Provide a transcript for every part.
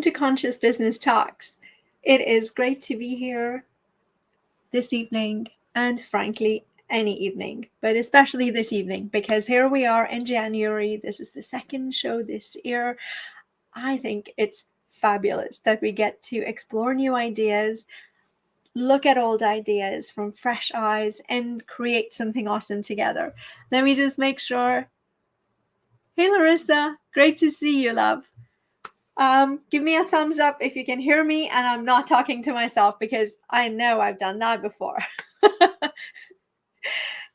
to Conscious Business Talks. It is great to be here this evening and frankly, any evening, but especially this evening because here we are in January. This is the second show this year. I think it's fabulous that we get to explore new ideas, look at old ideas from fresh eyes, and create something awesome together. Let me just make sure. Hey, Larissa, great to see you, love. Give me a thumbs up if you can hear me and I'm not talking to myself because I know I've done that before.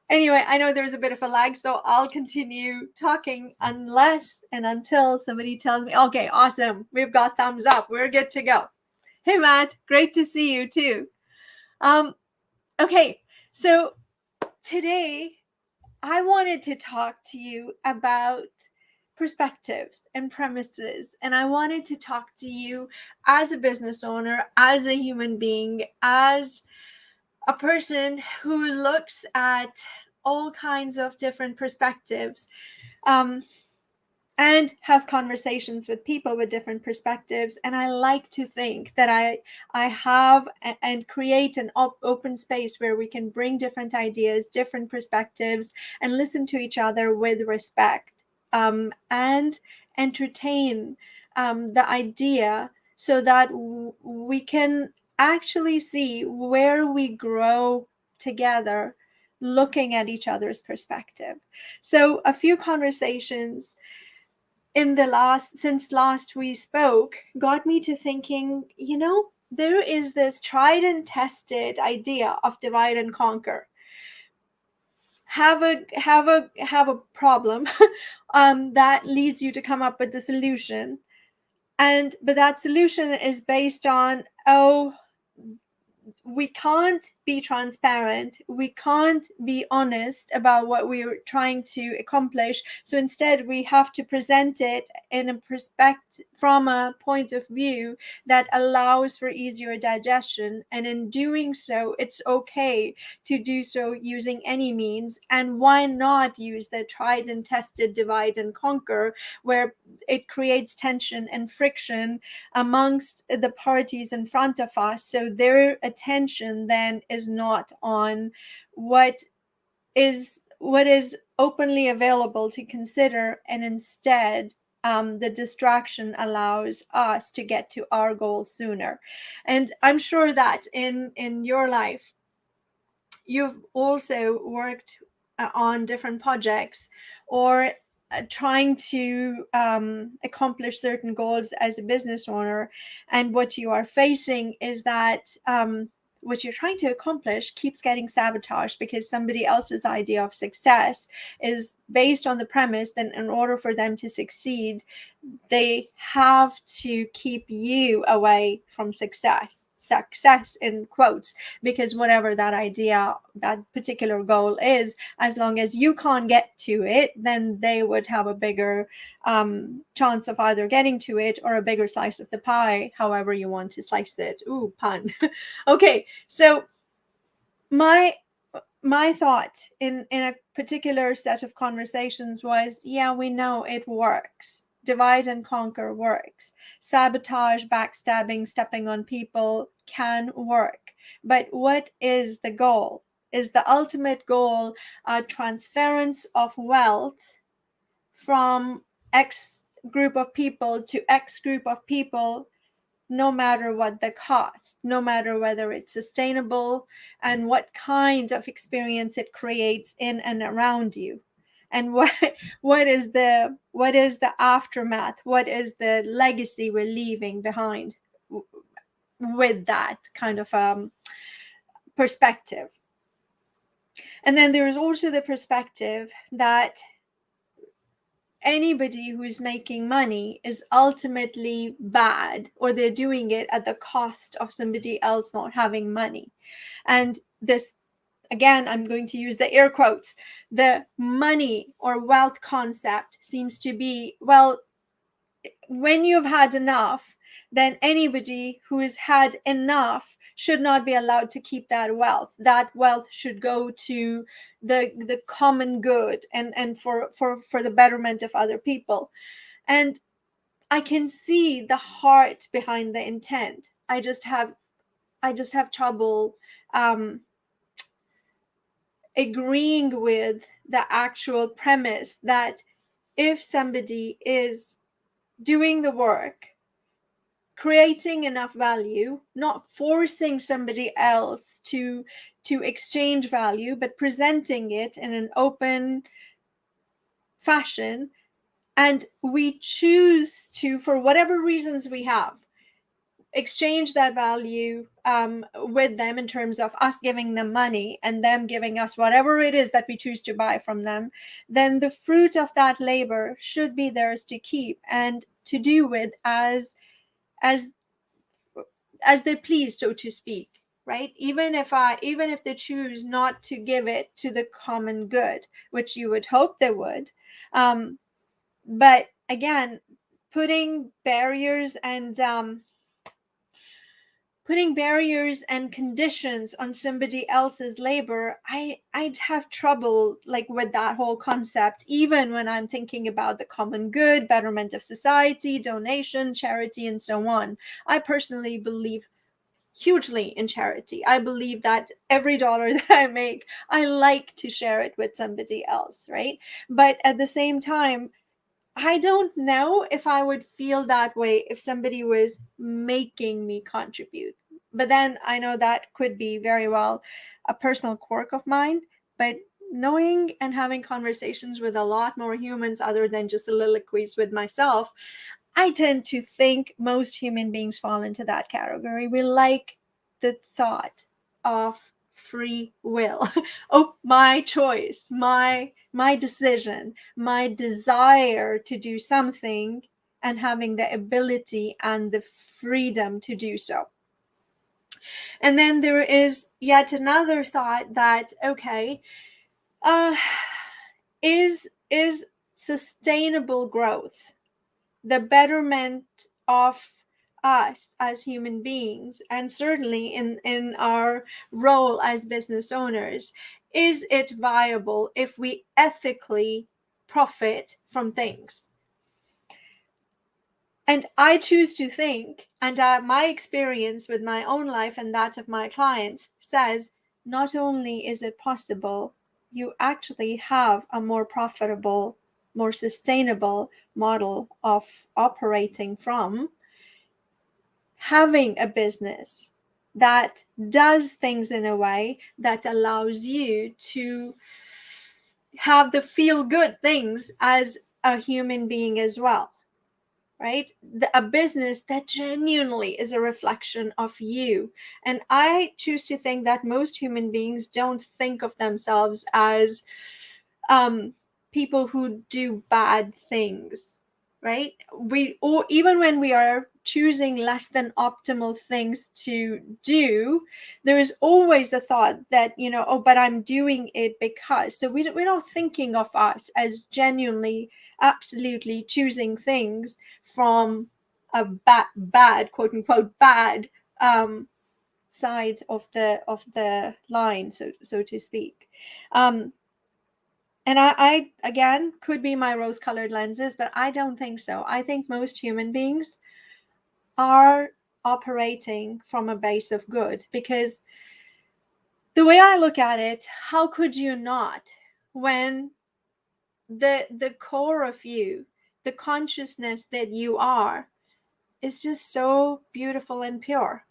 Anyway, I know there's a bit of a lag, so I'll continue talking unless and until somebody tells me, okay, awesome, we've got thumbs up, we're good to go. Hey, Matt, great to see you too. Okay, so today I wanted to talk to you about perspectives and premises. And I wanted to talk to you as a business owner, as a human being, as a person who looks at all kinds of different perspectives and has conversations with people with different perspectives. And I like to think that I have and create an open space where we can bring different ideas, different perspectives, and listen to each other with respect. And entertain the idea so that we can actually see where we grow together looking at each other's perspective. So a few conversations since last we spoke got me to thinking, there is this tried and tested idea of divide and conquer. Have a problem that leads you to come up with the solution, but that solution is based on, we can't be transparent, we can't be honest about what we're trying to accomplish, so instead we have to present it in a perspective from a point of view that allows for easier digestion, and in doing so it's okay to do so using any means. And why not use the tried and tested divide and conquer, where it creates tension and friction amongst the parties in front of us, so their attention then is not on what is openly available to consider, and instead the distraction allows us to get to our goals sooner. And I'm sure that in your life you've also worked on different projects or trying to accomplish certain goals as a business owner, and what you are facing is that what you're trying to accomplish keeps getting sabotaged because somebody else's idea of success is based on the premise that in order for them to succeed, they have to keep you away from success in quotes, because whatever that idea, that particular goal is, as long as you can't get to it, then they would have a bigger chance of either getting to it or a bigger slice of the pie, however you want to slice it. Ooh, pun. Okay, so my thought in a particular set of conversations was, yeah, we know it works. Divide and conquer works. Sabotage, backstabbing, stepping on people can work. But what is the goal? Is the ultimate goal a transference of wealth from X group of people to X group of people, no matter what the cost, no matter whether it's sustainable and what kind of experience it creates in and around you? And what is the aftermath? What is the legacy we're leaving behind with that kind of perspective? And then there is also the perspective that anybody who's making money is ultimately bad, or they're doing it at the cost of somebody else not having money. And this, again, I'm going to use the air quotes, the money or wealth concept seems to be, well, when you've had enough, then anybody who has had enough should not be allowed to keep that wealth. That wealth should go to the common good and for the betterment of other people. And I can see the heart behind the intent. I just have trouble agreeing with the actual premise that if somebody is doing the work, creating enough value, not forcing somebody else to exchange value, but presenting it in an open fashion, and we choose to, for whatever reasons we have, exchange that value with them in terms of us giving them money and them giving us whatever it is that we choose to buy from them, then the fruit of that labor should be theirs to keep and to do with as they please, so to speak, right? Even if they choose not to give it to the common good, which you would hope they would. But again, putting barriers and conditions on somebody else's labor, I'd have trouble like with that whole concept, even when I'm thinking about the common good, betterment of society, donation, charity, and so on. I personally believe hugely in charity. I believe that every dollar that I make, I like to share it with somebody else, right? But at the same time, I don't know if I would feel that way if somebody was making me contribute. But then I know that could be very well a personal quirk of mine. But knowing and having conversations with a lot more humans other than just soliloquies with myself, I tend to think most human beings fall into that category. We like the thought of free will. Oh, my choice, my decision, my desire to do something, and having the ability and the freedom to do so. And then there is yet another thought that, okay, is sustainable growth, the betterment of us as human beings, and certainly in our role as business owners, is it viable if we ethically profit from things? And I choose to think, and my experience with my own life and that of my clients says, not only is it possible, you actually have a more profitable, more sustainable model of operating from having a business that does things in a way that allows you to have the feel good things as a human being as well, right? A business that genuinely is a reflection of you. And I choose to think that most human beings don't think of themselves as people who do bad things, right? Or even when we are choosing less than optimal things to do, there is always the thought that, oh, but I'm doing it because. So we're not thinking of us as genuinely, absolutely choosing things from a bad, quote unquote, bad side of the line, so to speak. And I again, could be my rose-colored lenses, but I don't think so. I think most human beings are operating from a base of good, because the way I look at it, how could you not, when the core of you, the consciousness that you are, is just so beautiful and pure?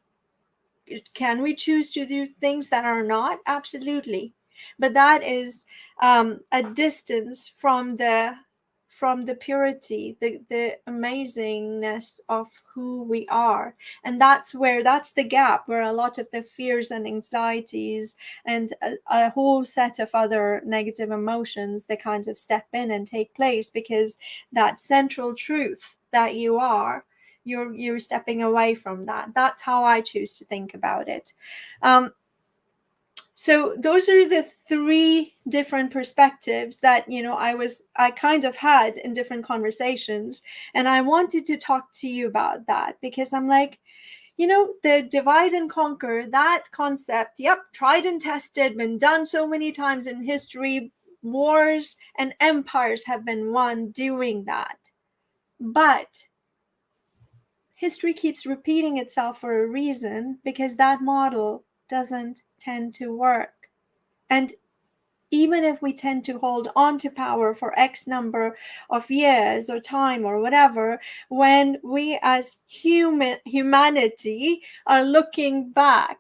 Can we choose to do things that are not? Absolutely. But that is a distance from the purity, the amazingness of who we are. And that's the gap where a lot of the fears and anxieties and a whole set of other negative emotions, they kind of step in and take place, because that central truth that you are, you're stepping away from that. That's how I choose to think about it. So those are the three different perspectives that I kind of had in different conversations, and I wanted to talk to you about that, because I'm like, the divide and conquer, that concept, yep, tried and tested, been done so many times in history. Wars and empires have been won doing that. But history keeps repeating itself for a reason, because that model doesn't tend to work. And even if we tend to hold on to power for X number of years or time or whatever, when we as humanity are looking back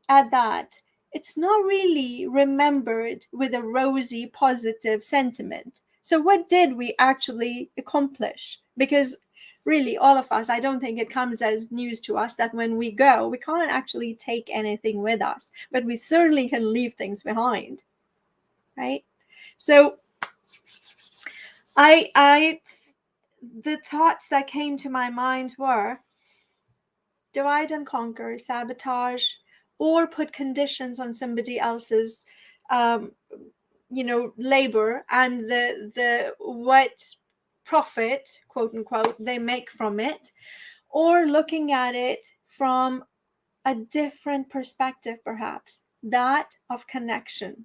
at that, it's not really remembered with a rosy, positive sentiment. So what did we actually accomplish? Because really, all of us, I don't think it comes as news to us that when we go, we can't actually take anything with us, but we certainly can leave things behind. Right? So the thoughts that came to my mind were divide and conquer, sabotage, or put conditions on somebody else's labor and the what profit, quote unquote, they make from it, or looking at it from a different perspective, perhaps that of connection,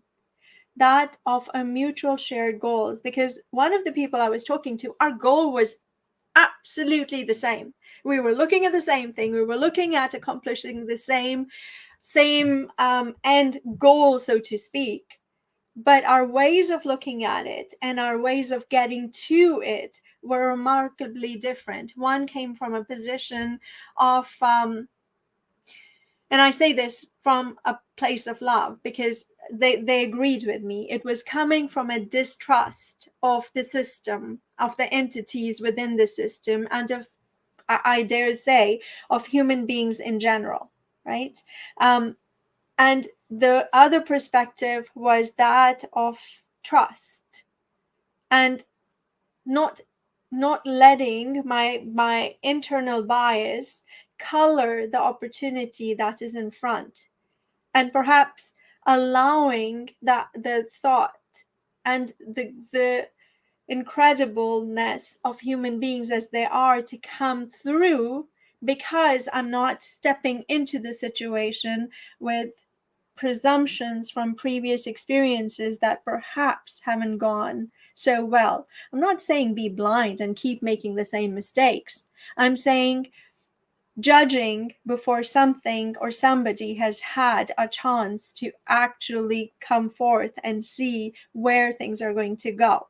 that of a mutual shared goals. Because one of the people I was talking to, our goal was absolutely the same. We were looking at the same thing. We were looking at accomplishing the same end goal, so to speak. But our ways of looking at it and our ways of getting to it were remarkably different. One came from a position of and I say this from a place of love, because they agreed with me. It was coming from a distrust of the system, of the entities within the system, and of, I dare say, of human beings in general, right? And the other perspective was that of trust, and not letting my internal bias color the opportunity that is in front, and perhaps allowing that the thought and the incredibleness of human beings as they are to come through, because I'm not stepping into the situation with presumptions from previous experiences that perhaps haven't gone so well. I'm not saying be blind and keep making the same mistakes. I'm saying judging before something or somebody has had a chance to actually come forth and see where things are going to go,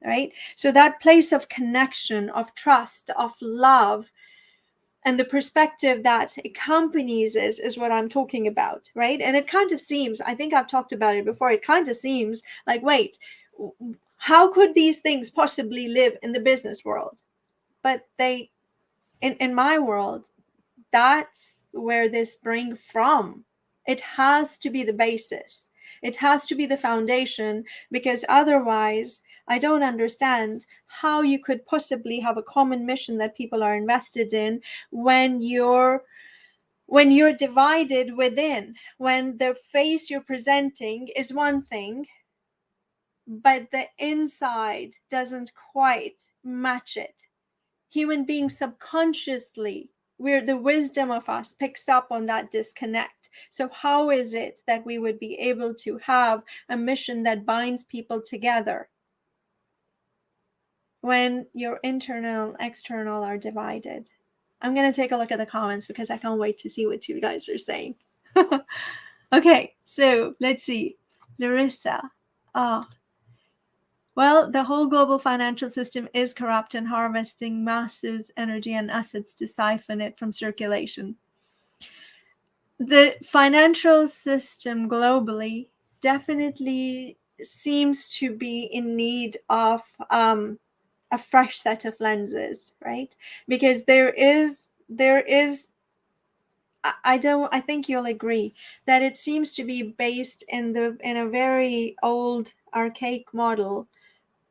right? So that place of connection, of trust, of love, and the perspective that accompanies is what I'm talking about, right? And it kind of seems, I think I've talked about it before, it kind of seems like, wait, how could these things possibly live in the business world? But they, in my world, that's where this springs from. It has to be the basis. It has to be the foundation, because otherwise, I don't understand how you could possibly have a common mission that people are invested in when you're divided within, when the face you're presenting is one thing, but the inside doesn't quite match it. Human beings subconsciously, where the wisdom of us picks up on that disconnect. So how is it that we would be able to have a mission that binds people together when your internal and external are divided? I'm going to take a look at the comments, because I can't wait to see what you guys are saying. Okay, so let's see. Larissa. Well, the whole global financial system is corrupt and harvesting masses, energy, and assets to siphon it from circulation. The financial system globally definitely seems to be in need of a fresh set of lenses, right? Because there is I think you'll agree that it seems to be based in a very old, archaic model.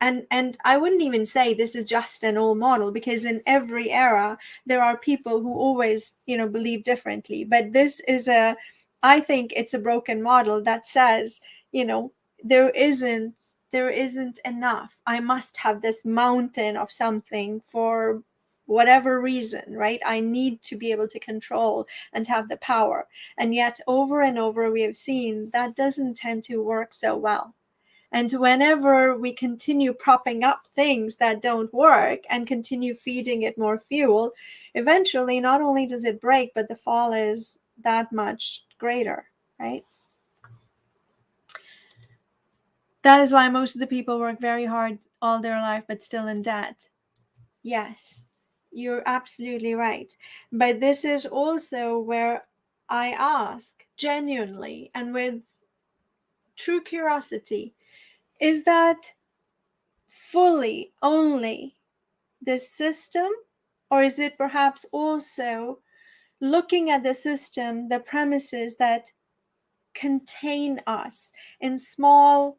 And I wouldn't even say this is just an old model, because in every era there are people who always, believe differently. But this is I think it's a broken model that says, there isn't enough. I must have this mountain of something for whatever reason, right? I need to be able to control and have the power. And yet over and over we have seen that doesn't tend to work so well. And whenever we continue propping up things that don't work and continue feeding it more fuel, eventually not only does it break, but the fall is that much greater, right? That is why most of the people work very hard all their life, but still in debt. Yes, you're absolutely right. But this is also where I ask genuinely and with true curiosity, is that fully only the system, or is it perhaps also looking at the system, the premises that contain us in small,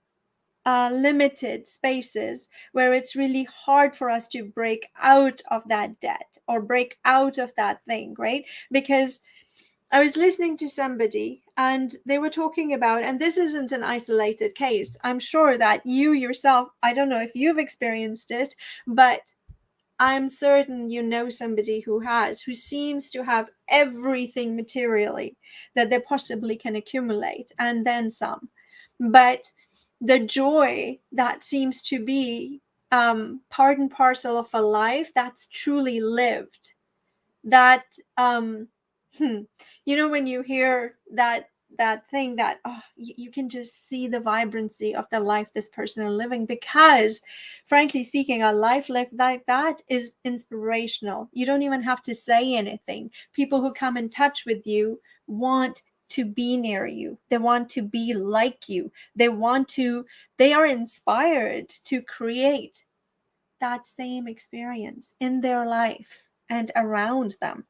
limited spaces where it's really hard for us to break out of that debt or break out of that thing, right? Because I was listening to somebody and they were talking about, and this isn't an isolated case. I'm sure that you yourself, I don't know if you've experienced it, but I'm certain you know somebody who has, who seems to have everything materially that they possibly can accumulate and then some. But the joy that seems to be part and parcel of a life that's truly lived, that when you hear that thing that you can just see the vibrancy of the life this person is living, because frankly speaking, a life lived like that is inspirational. You don't even have to say anything. People who come in touch with you want to be near you. They want to be like you. They are inspired to create that same experience in their life and around them.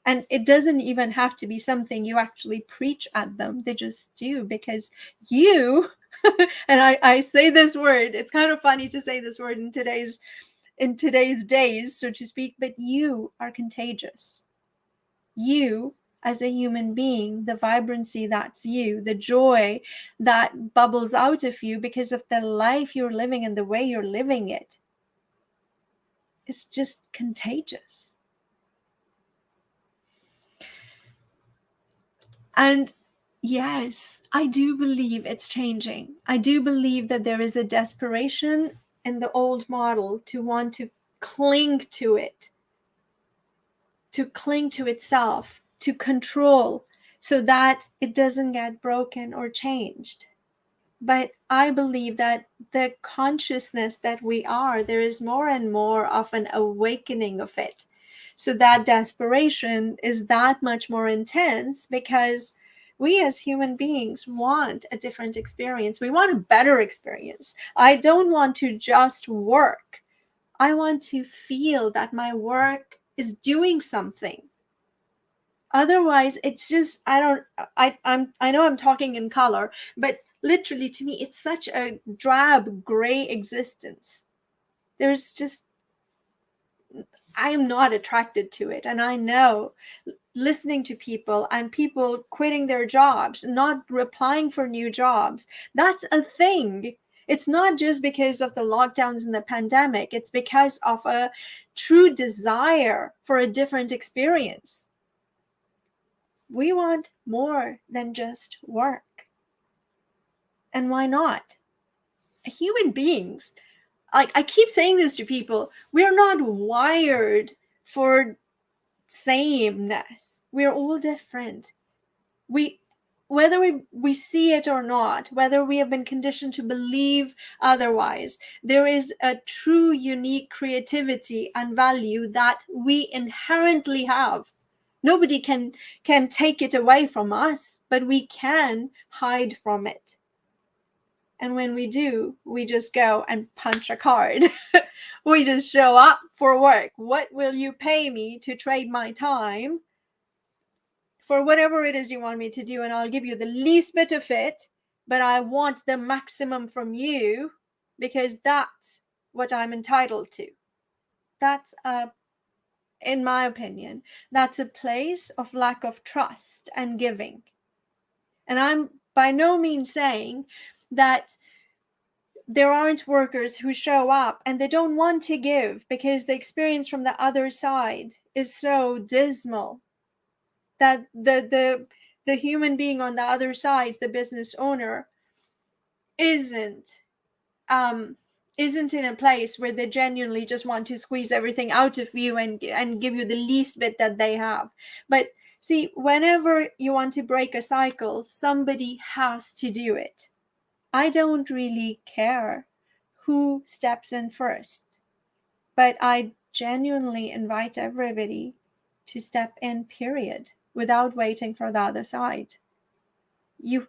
And it doesn't even have to be something you actually preach at them. They just do, because you, and I say this word, it's kind of funny to say this word in today's days, so to speak, but you are contagious. You, as a human being, the vibrancy that's you, the joy that bubbles out of you because of the life you're living and the way you're living it, is just contagious. And yes, I do believe it's changing. I do believe that there is a desperation in the old model to want to cling to it, to cling to itself, to control, so that it doesn't get broken or changed. But I believe that the consciousness that we are, there is more and more of an awakening of it. So that desperation is that much more intense, because we as human beings want a different experience. We want a better experience. I don't want to just work. I want to feel that my work is doing something. Otherwise, it's just, I know I'm talking in color, but literally to me, it's such a drab, gray existence. There's just, I am not attracted to it. And I know, listening to people and people quitting their jobs, not replying for new jobs, that's a thing. It's not just because of the lockdowns and the pandemic. It's because of a true desire for a different experience. We want more than just work. And why not? Human beings, I keep saying this to people, we're not wired for sameness. We're all different. Whether we see it or not, whether we have been conditioned to believe otherwise, there is a true unique creativity and value that we inherently have. Nobody can take it away from us, but we can hide from it. And when we do, we just go and punch a card. We just show up for work. What will you pay me to trade my time for whatever it is you want me to do? And I'll give you the least bit of it, but I want the maximum from you, because that's what I'm entitled to. That's in my opinion, that's a place of lack of trust and giving. And I'm by no means saying that there aren't workers who show up and they don't want to give because the experience from the other side is so dismal that the human being on the other side, the business owner, isn't in a place where they genuinely just want to squeeze everything out of you and give you the least bit that they have. But see, whenever you want to break a cycle, somebody has to do it. I don't really care who steps in first, but I genuinely invite everybody to step in, period, without waiting for the other side. You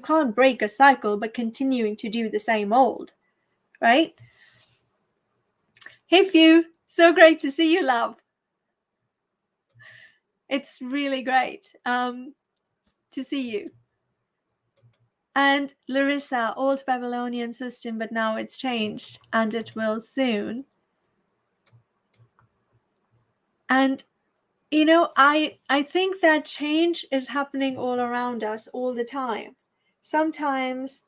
can't break a cycle by continuing to do the same old, right? Hey Few, so great to see you, love. It's really great to see you. And Larissa, old Babylonian system, but now it's changed, and it will soon. And you know, I think that change is happening all around us all the time. Sometimes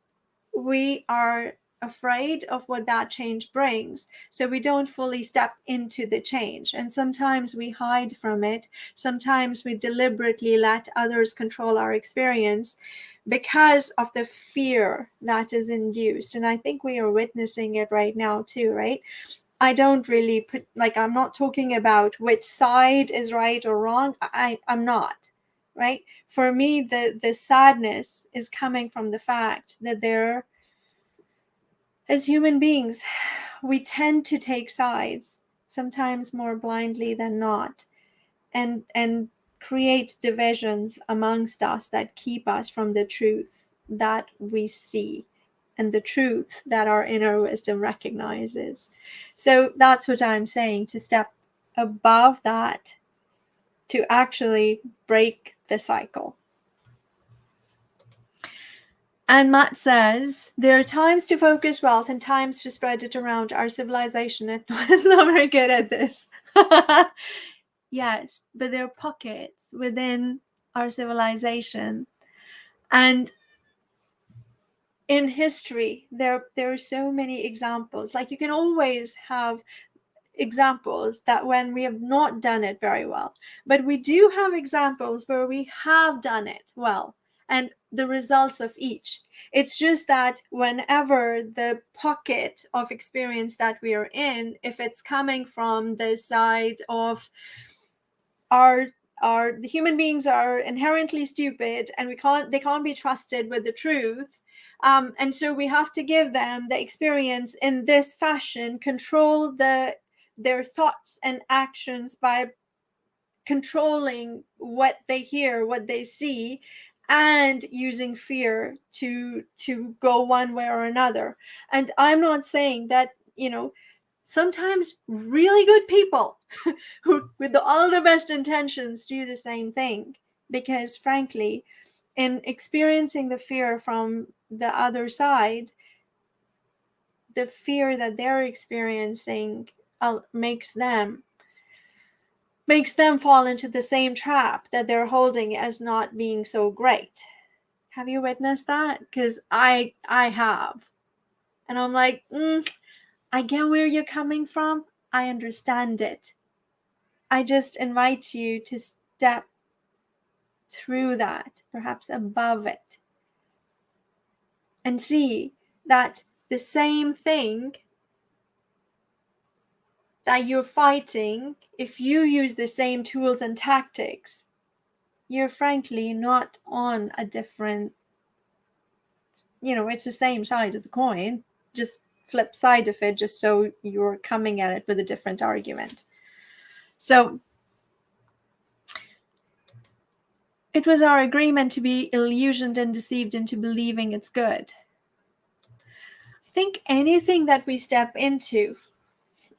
we are afraid of what that change brings, so we don't fully step into the change. And sometimes we hide from it. Sometimes we deliberately let others control our experience because of the fear that is induced. And I think we are witnessing it right now too, right? I don't really put, like, I'm not talking about which side is right or wrong. I'm not, right? For me, the sadness is coming from the fact that there, as human beings, we tend to take sides, sometimes more blindly than not, and create divisions amongst us that keep us from the truth that we see and the truth that our inner wisdom recognizes. So that's what I'm saying, to step above that, to actually break the cycle. And Matt says, there are times to focus wealth and times to spread it around. Our civilization is not very good at this. Yes, but there are pockets within our civilization. And in history, there are so many examples. Like, you can always have examples that when we have not done it very well, but we do have examples where we have done it well, and the results of each. It's just that whenever the pocket of experience that we are in, if it's coming from the side of the human beings are inherently stupid and they can't be trusted with the truth, and so we have to give them the experience in this fashion, control their thoughts and actions by controlling what they hear, what they see, and using fear to go one way or another. And I'm not saying that, you know, sometimes really good people who with all the best intentions do the same thing, because frankly, in experiencing the fear from the other side, the fear that they're experiencing makes them fall into the same trap that they're holding as not being so great. Have you witnessed that? Because I have. And I'm like, I get where you're coming from. I understand it. I just invite you to step through that, perhaps above it, and see that the same thing that you're fighting, if you use the same tools and tactics, you're frankly not on a different, it's the same side of the coin, just flip side of it, just so you're coming at it with a different argument. So it was our agreement to be illusioned and deceived into believing it's good. I think anything that we step into,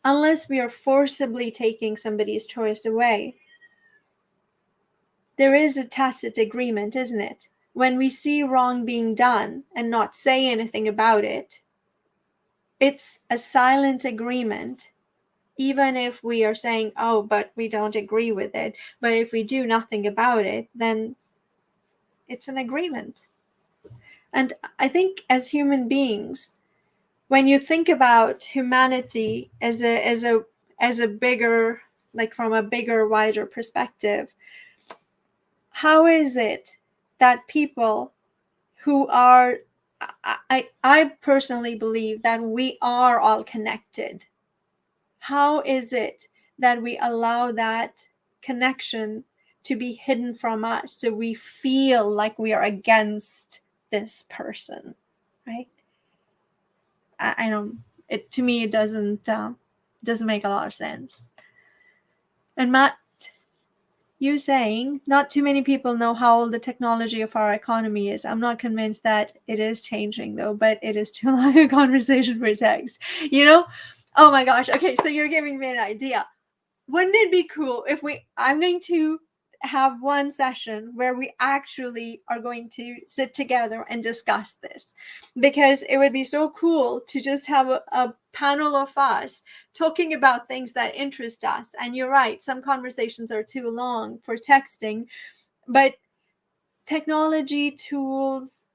unless we are forcibly taking somebody's choice away, there is a tacit agreement, isn't it? When we see wrong being done and not say anything about it, it's a silent agreement. Even if we are saying, oh, but we don't agree with it. But if we do nothing about it, then it's an agreement. And I think as human beings, when you think about humanity as a bigger, like from a bigger, wider perspective, how is it that people who are I personally believe that we are all connected. How is it that we allow that connection to be hidden from us so we feel like we are against this person, right? I don't. It, to me, it doesn't make a lot of sense. And Matt, you saying not too many people know how old the technology of our economy is. I'm not convinced that it is changing though, but it is too long a conversation for text. You know? Oh my gosh. Okay, so you're giving me an idea. Wouldn't it be cool if I'm going to have one session where we actually are going to sit together and discuss this, because it would be so cool to just have a panel of us talking about things that interest us. And you're right, some conversations are too long for texting, but technology, tools,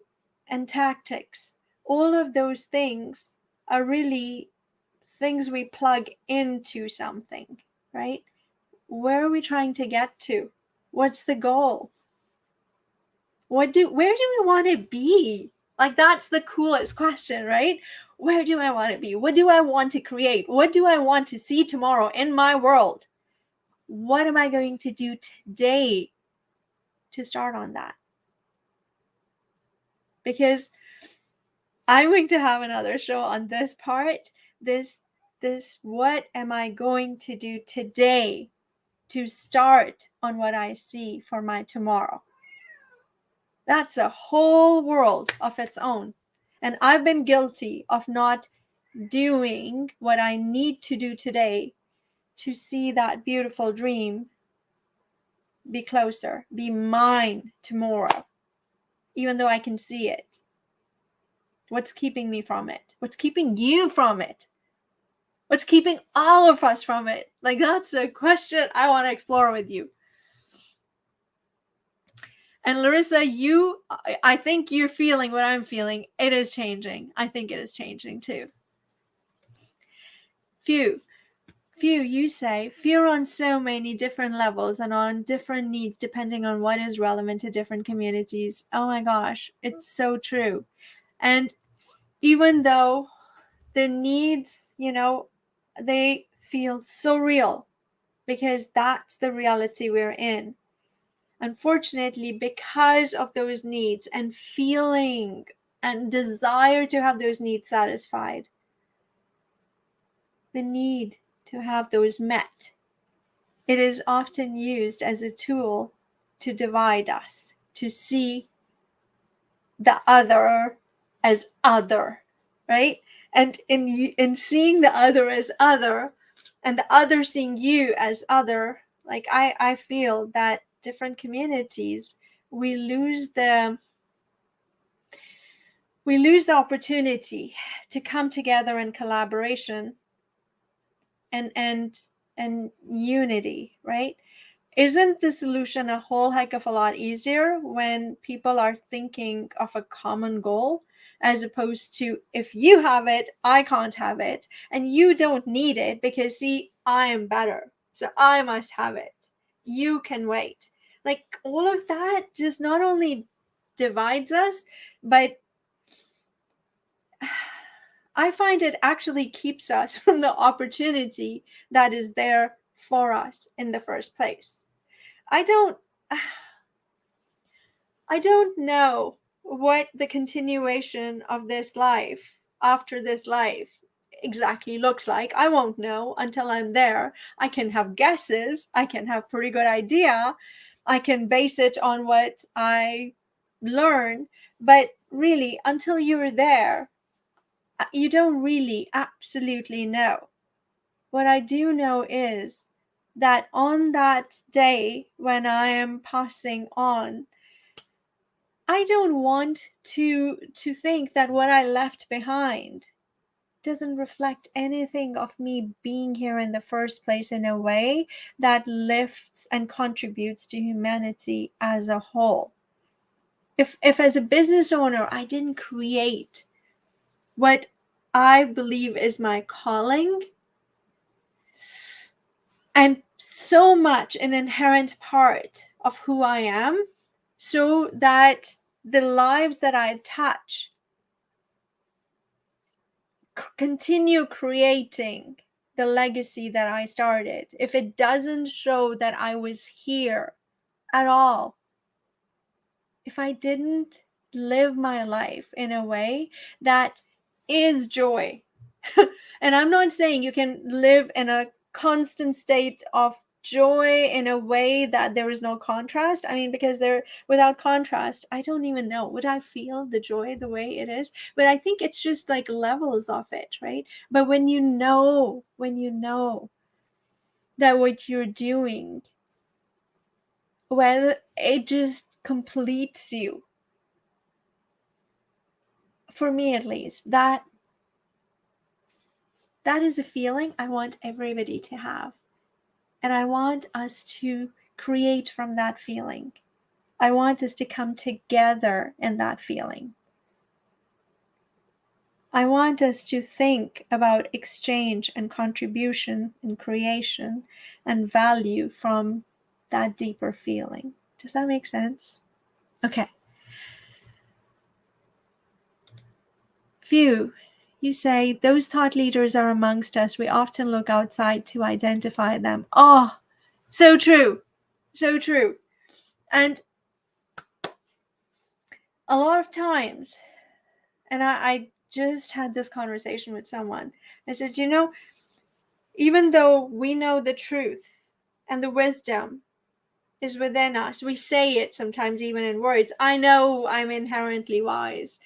and tactics, all of those things are really things we plug into something, right? Where are we trying to get to? What's the goal? Where do we want to be? Like, that's the coolest question, right? Where do I want to be? What do I want to create? What do I want to see tomorrow in my world? What am I going to do today to start on that? Because I'm going to have another show on this part. This what am I going to do today to start on what I see for my tomorrow? That's a whole world of its own. And I've been guilty of not doing what I need to do today to see that beautiful dream be closer, be mine tomorrow, even though I can see it. What's keeping me from it? What's keeping you from it? What's keeping all of us from it? Like, that's a question I want to explore with you. And Larissa, I think you're feeling what I'm feeling. It is changing. I think it is changing too. Few, you say, fear on so many different levels and on different needs depending on what is relevant to different communities. Oh my gosh, it's so true. And even though the needs, they feel so real because that's the reality we're in. Unfortunately, because of those needs and feeling and desire to have those needs satisfied, the need to have those met, it is often used as a tool to divide us, to see the other as other, right? And in seeing the other as other, and the other seeing you as other, like I feel that different communities, we lose the opportunity to come together in collaboration and unity, right? Isn't the solution a whole heck of a lot easier when people are thinking of a common goal, as opposed to, if you have it, I can't have it, and you don't need it because, see, I am better, so I must have it. You can wait. Like, all of that just not only divides us, but I find it actually keeps us from the opportunity that is there for us in the first place. I don't know what the continuation of this life after this life exactly looks like. I won't know until I'm there. I can have guesses, I can have pretty good idea, I can base it on what I learn, but really, until you're there, you don't really absolutely know. What I do know is that on that day when I am passing on, I don't want to think that what I left behind doesn't reflect anything of me being here in the first place in a way that lifts and contributes to humanity as a whole. If as a business owner I didn't create what I believe is my calling, and so much an inherent part of who I am, so that the lives that I touch continue creating the legacy that I started, if it doesn't show that I was here at all, if I didn't live my life in a way that is joy, and I'm not saying you can live in a constant state of joy in a way that there is no contrast. I mean, because there, without contrast, I don't even know, would I feel the joy the way it is? But I think it's just like levels of it, right? But when you know that what you're doing, well, it just completes you. For me at least, that is a feeling I want everybody to have. And I want us to create from that feeling. I want us to come together in that feeling. I want us to think about exchange and contribution and creation and value from that deeper feeling. Does that make sense? Okay. Few, you say, those thought leaders are amongst us. We often look outside to identify them. Oh, so true. So true. And a lot of times, and I just had this conversation with someone. I said, even though we know the truth and the wisdom is within us, we say it sometimes even in words. I know I'm inherently wise.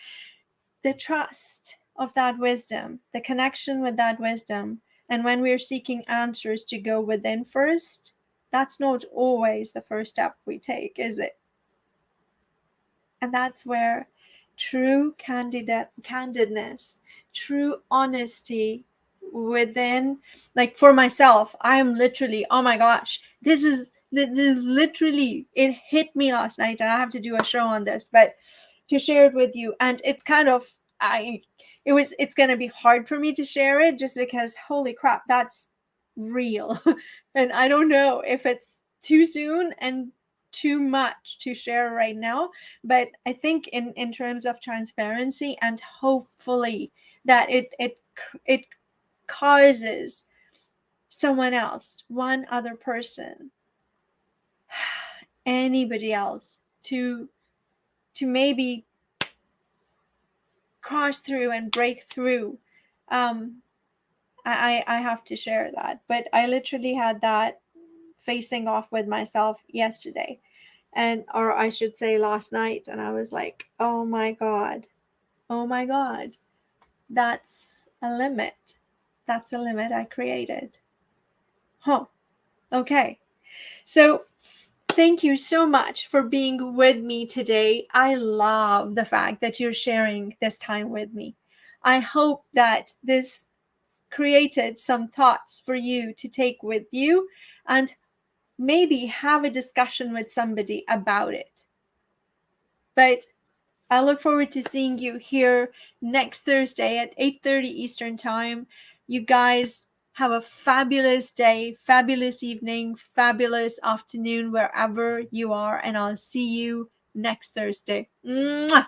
The trust of that wisdom, the connection with that wisdom, and when we're seeking answers to go within first, that's not always the first step we take, is it? And that's where true candidness, true honesty within, like for myself, I am literally, oh my gosh, this is literally, it hit me last night, and I have to do a show on this, but to share it with you. And it's kind of, it's going to be hard for me to share it just because, holy crap, that's real. And I don't know if it's too soon and too much to share right now, but I think in terms of transparency, and hopefully that it causes someone else, one other person, anybody else, to maybe cross through and break through. I have to share that, but I literally had that facing off with myself yesterday, or I should say last night, and I was like, oh my god, that's a limit. That's a limit I created. Okay. So thank you so much for being with me today. I love the fact that you're sharing this time with me. I hope that this created some thoughts for you to take with you, and maybe have a discussion with somebody about it. But I look forward to seeing you here next Thursday at 8:30 Eastern Time. You guys have a fabulous day, fabulous evening, fabulous afternoon, wherever you are, and I'll see you next Thursday. Mwah!